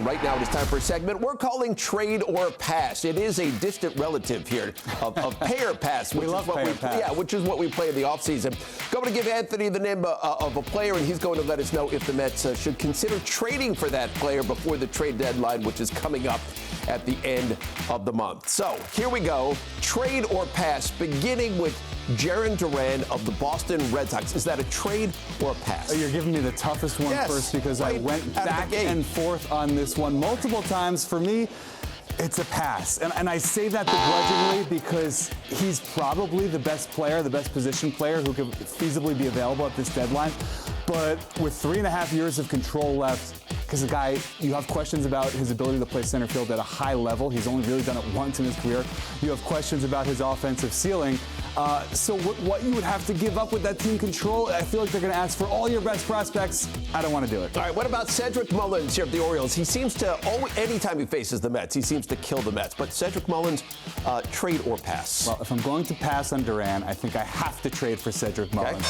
Right now, it is time for a segment we're calling Trade or Pass. It is a distant relative here of Pay or Pass. We love Pay or Pass. Yeah, which is what we play in the offseason. Going to give Anthony the name of a player, and he's going to let us know if the Mets should consider trading for that player before the trade deadline, which is coming up at the end of the month. So here we go. Trade or Pass, beginning with Jarren Duran of the Boston Red Sox. Is that a trade or a pass? Oh, you're giving me the toughest one first because I went back and forth on this one multiple times. For me, it's a pass. And I say that begrudgingly because he's probably the best player, the best position player who could feasibly be available at this deadline. But with 3.5 years of control left, because the guy, you have questions about his ability to play center field at a high level. He's only really done it once in his career. You have questions about his offensive ceiling. So what you would have to give up with that team control, I feel like they're going to ask for all your best prospects. I don't want to do it. All right, what about Cedric Mullins here of the Orioles? He seems to, anytime he faces the Mets, he seems to kill the Mets. But Cedric Mullins, trade or pass? Well, if I'm going to pass on Duran, I think I have to trade for Cedric Mullins.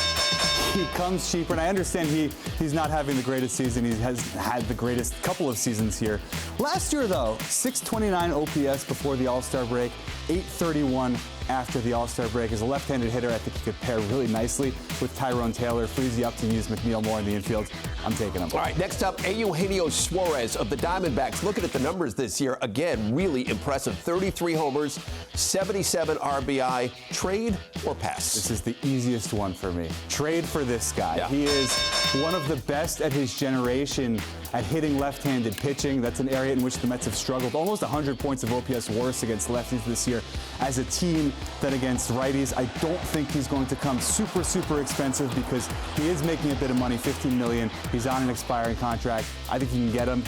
He comes cheaper, and I understand he's not having the greatest season. He has had the greatest couple of seasons here. Last year, though, 629 OPS before the All-Star break, 831 after the All-Star break. As a left-handed hitter, I think he could pair really nicely with Tyrone Taylor. Frees you up to use McNeil more in the infield. I'm taking him. All right, next up, Eugenio Suárez of the Diamondbacks. Looking at the numbers this year, again, really impressive. 33 homers, 77 RBI. Trade or pass? This is the easiest one for me. Trade for this guy. Yeah. He is one of the best at his generation at hitting left-handed pitching. That's an area in which the Mets have struggled. Almost 100 points of OPS worse against lefties this year as a team than against righties. I don't think he's going to come super, super expensive because he is making a bit of money, $15 million. He's on an expiring contract. I think you can get him.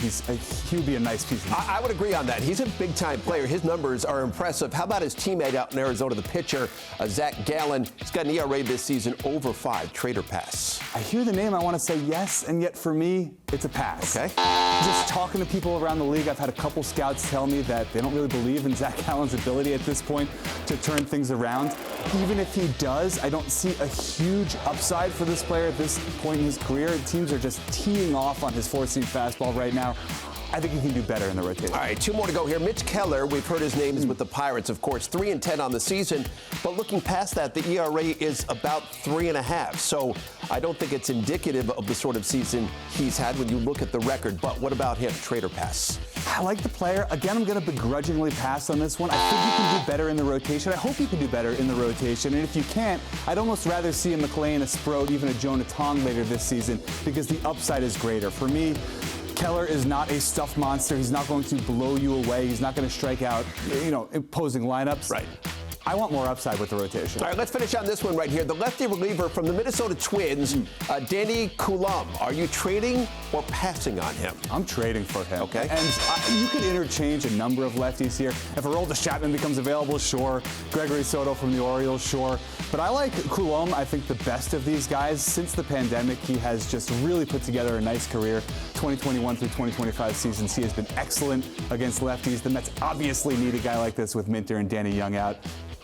He'll be a nice piece of I would agree on that. He's a big-time player. His numbers are impressive. How about his teammate out in Arizona, the pitcher, Zach Gallen? He's got an ERA this season over 5. Trade or pass? I hear the name. I want to say yes, and yet for me, it's a pass. Okay. Just talking to people around the league, I've had a couple scouts tell me that they don't really believe in Zach Gallen's ability at this point to turn things around. Even if he does, I don't see a huge upside for this player at this point in his career. Teams are just teeing off on his four-seam fastball right now. I think he can do better in the rotation. All right, 2 more to go here. Mitch Keller, we've heard his name is with the Pirates, of course, 3-10 on the season. But looking past that, the ERA is about 3.5. So I don't think it's indicative of the sort of season he's had when you look at the record. But what about him? Trade or pass? I like the player. Again, I'm going to begrudgingly pass on this one. I think you can do better in the rotation. I hope you can do better in the rotation. And if you can't, I'd almost rather see a McLean, a Sproat, even a Jonah Tong later this season because the upside is greater. For me, Keller is not a stuffed monster. He's not going to blow you away. He's not going to strike out, imposing lineups. Right. I want more upside with the rotation. All right, let's finish on this one right here. The lefty reliever from the Minnesota Twins, Danny Koul. Are you trading or passing on him? I'm trading for him. Okay. And you could interchange a number of lefties here. If Aroldis Chapman becomes available, sure. Gregory Soto from the Orioles, sure. But I like Koul. I think the best of these guys. Since the pandemic, he has just really put together a nice career. 2021 through 2025 seasons, he has been excellent against lefties. The Mets obviously need a guy like this with Minter and Danny Young out.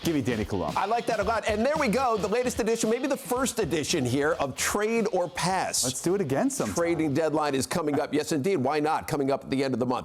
Give me Danny Koul. I like that a lot. And there we go, the latest edition, maybe the first edition here of Trade or Pass. Let's do it again sometime. Trading deadline is coming up. Yes, indeed. Why not? Coming up at the end of the month.